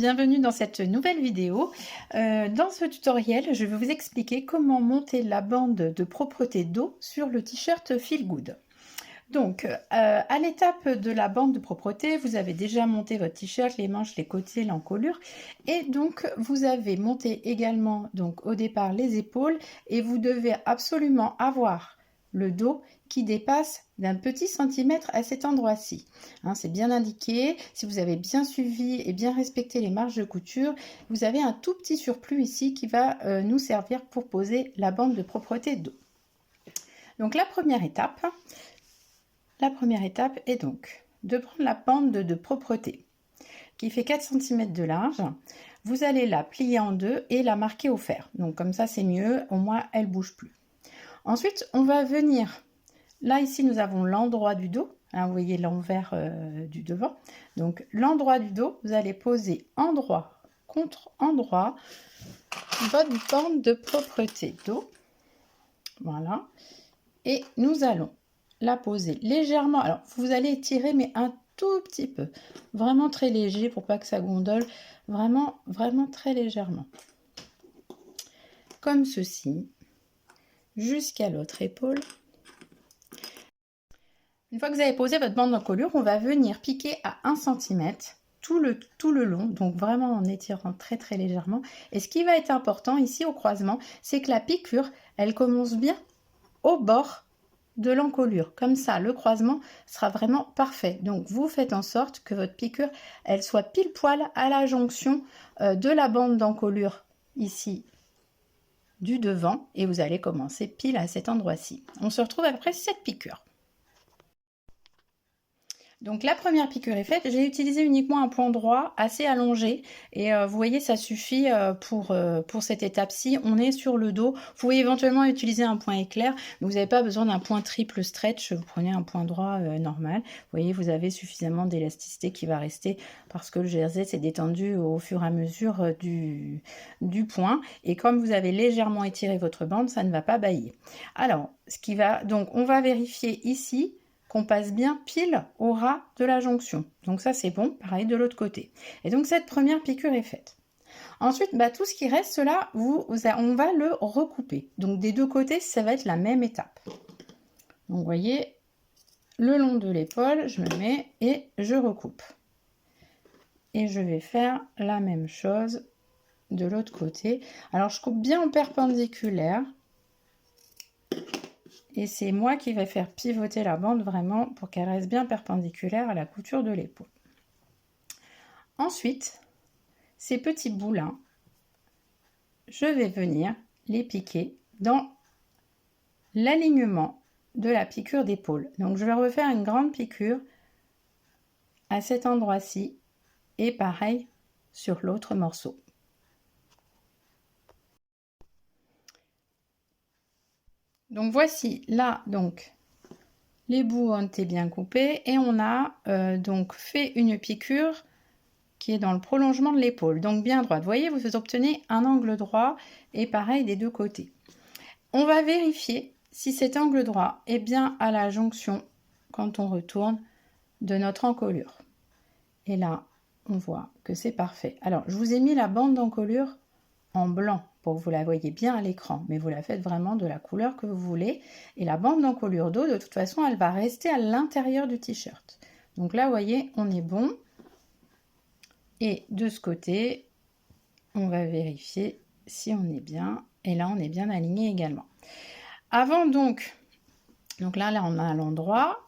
bienvenue dans cette nouvelle vidéo. Dans ce tutoriel, je vais vous expliquer comment monter la bande de propreté dos sur le t-shirt Feel Good. Donc, à l'étape de la bande de propreté, vous avez déjà monté votre t-shirt, les manches, les côtés, l'encolure. Et donc, vous avez monté également, donc au départ, les épaules. Et vous devez absolument avoir le dos qui dépasse d'un petit centimètre à cet endroit-ci. Hein, c'est bien indiqué. Si vous avez bien suivi et bien respecté les marges de couture, vous avez un tout petit surplus ici qui va nous servir pour poser la bande de propreté dos. Donc, la première étape est donc de prendre la bande de propreté qui fait 4 cm de large. Vous allez la plier en deux et la marquer au fer. Donc comme ça c'est mieux, au moins elle bouge plus. Ensuite on va venir, là ici nous avons l'endroit du dos, hein, vous voyez l'envers du devant. Donc l'endroit du dos, vous allez poser endroit contre endroit votre bande de propreté dos. Voilà. Et nous allons la poser légèrement. Alors, vous allez étirer, mais un tout petit peu. Vraiment très léger pour pas que ça gondole. Vraiment, vraiment très légèrement. Comme ceci. Jusqu'à l'autre épaule. Une fois que vous avez posé votre bande d'encolure, on va venir piquer à 1 cm tout le long. Donc, vraiment en étirant très, très légèrement. Et ce qui va être important ici au croisement, c'est que la piqûre, elle commence bien au bord de l'encolure. Comme ça, le croisement sera vraiment parfait. Donc, vous faites en sorte que votre piqûre, elle soit pile poil à la jonction de la bande d'encolure ici du devant. Et vous allez commencer pile à cet endroit-ci. On se retrouve après cette piqûre. Donc la première piqûre est faite, j'ai utilisé uniquement un point droit assez allongé et vous voyez ça suffit pour cette étape-ci. On est sur le dos, vous pouvez éventuellement utiliser un point éclair, mais vous n'avez pas besoin d'un point triple stretch, vous prenez un point droit normal. Vous voyez, vous avez suffisamment d'élasticité qui va rester parce que le jersey s'est détendu au fur et à mesure du point, et comme vous avez légèrement étiré votre bande, ça ne va pas bâiller. Alors, donc on va vérifier ici qu'on passe bien pile au ras de la jonction. Donc ça c'est bon, pareil de l'autre côté. Et donc cette première piqûre est faite. Ensuite, tout ce qui reste là, on va le recouper. Donc des deux côtés, ça va être la même étape. Donc vous voyez, le long de l'épaule, je me mets et je recoupe. Et je vais faire la même chose de l'autre côté. Alors je coupe bien en perpendiculaire. Et c'est moi qui vais faire pivoter la bande vraiment pour qu'elle reste bien perpendiculaire à la couture de l'épaule. Ensuite, ces petits bouts-là, je vais venir les piquer dans l'alignement de la piqûre d'épaule. Donc je vais refaire une grande piqûre à cet endroit-ci et pareil sur l'autre morceau. Donc voici là, donc les bouts ont été bien coupés et on a donc fait une piqûre qui est dans le prolongement de l'épaule, donc bien droite. Vous voyez, vous obtenez un angle droit et pareil des deux côtés. On va vérifier si cet angle droit est bien à la jonction quand on retourne de notre encolure. Et là, on voit que c'est parfait. Alors, je vous ai mis la bande d'encolure en blanc pour que vous la voyez bien à l'écran, mais vous la faites vraiment de la couleur que vous voulez. Et la bande d'encolure dos, de toute façon, elle va rester à l'intérieur du t-shirt. Donc là, vous voyez, on est bon. Et de ce côté, on va vérifier si on est bien. Et là, on est bien aligné également. Avant donc là, on a l'endroit.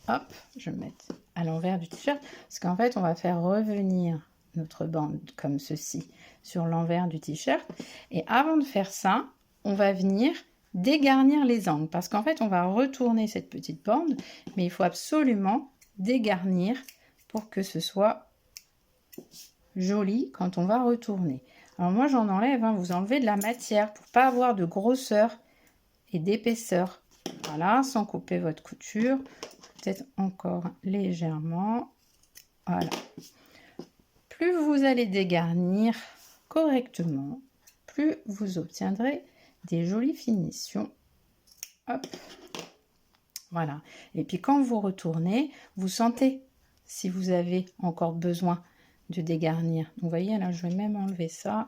Hop, je vais me mettre à l'envers du t-shirt. Parce qu'en fait, on va faire revenir notre bande comme ceci sur l'envers du t-shirt. Et avant de faire ça, on va venir dégarnir les angles. Parce qu'en fait, on va retourner cette petite bande. Mais il faut absolument dégarnir pour que ce soit joli quand on va retourner. Alors moi j'en enlève, hein, vous enlevez de la matière pour pas avoir de grosseur et d'épaisseur. Voilà, sans couper votre couture, peut-être encore légèrement. Voilà. Plus vous allez dégarnir correctement, plus vous obtiendrez des jolies finitions. Hop. Voilà. Et puis quand vous retournez, vous sentez si vous avez encore besoin de dégarnir. Vous voyez, là, je vais même enlever ça,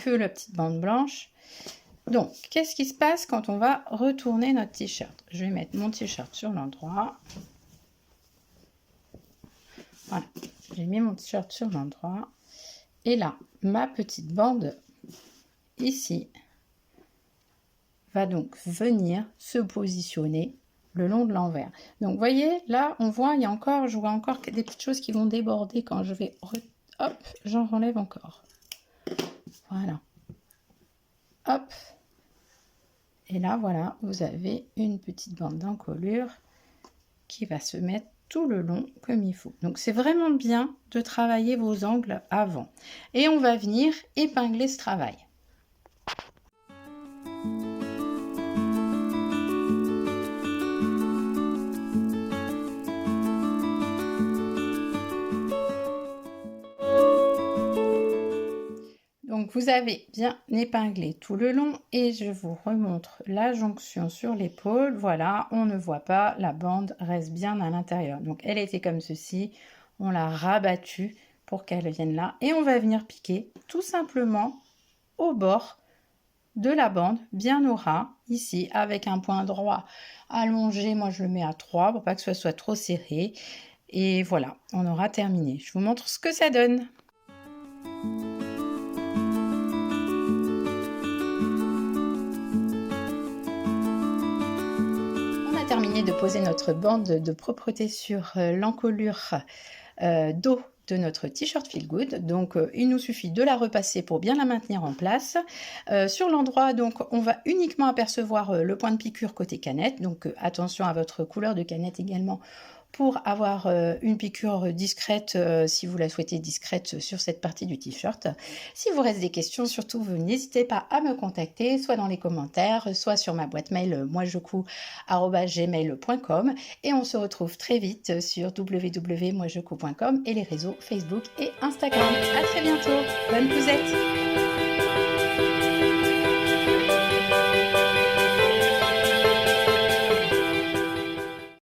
que la petite bande blanche. Donc, qu'est-ce qui se passe quand on va retourner notre t-shirt? Je vais mettre mon t-shirt sur l'endroit. Voilà, j'ai mis mon t-shirt sur l'endroit. Et là, ma petite bande ici va donc venir se positionner le long de l'envers. Donc, vous voyez, là, on voit, je vois encore des petites choses qui vont déborder quand je vais... Hop, j'en enlève encore. Voilà. Hop. Et là, voilà, vous avez une petite bande d'encolure qui va se mettre tout le long comme il faut. Donc, c'est vraiment bien de travailler vos angles avant. Et on va venir épingler ce travail. Donc, vous avez bien épinglé tout le long et je vous remontre la jonction sur l'épaule. Voilà, on ne voit pas, la bande reste bien à l'intérieur. Donc, elle était comme ceci, on l'a rabattue pour qu'elle vienne là. Et on va venir piquer tout simplement au bord de la bande, bien au ras, ici, avec un point droit allongé. Moi, je le mets à 3 pour pas que ce soit trop serré. Et voilà, on aura terminé. Je vous montre ce que ça donne. Terminé de poser notre bande de propreté sur l'encolure dos de notre t-shirt Feel Good. Donc il nous suffit de la repasser pour bien la maintenir en place. Sur l'endroit, donc on va uniquement apercevoir le point de piqûre côté canette. Donc attention à votre couleur de canette également pour avoir une piqûre discrète, si vous la souhaitez discrète sur cette partie du t-shirt. Si vous reste des questions, surtout, vous n'hésitez pas à me contacter, soit dans les commentaires, soit sur ma boîte mail moijecous@gmail.com. Et on se retrouve très vite sur www.moijecous.com et les réseaux Facebook et Instagram. À très bientôt, bonne cousette!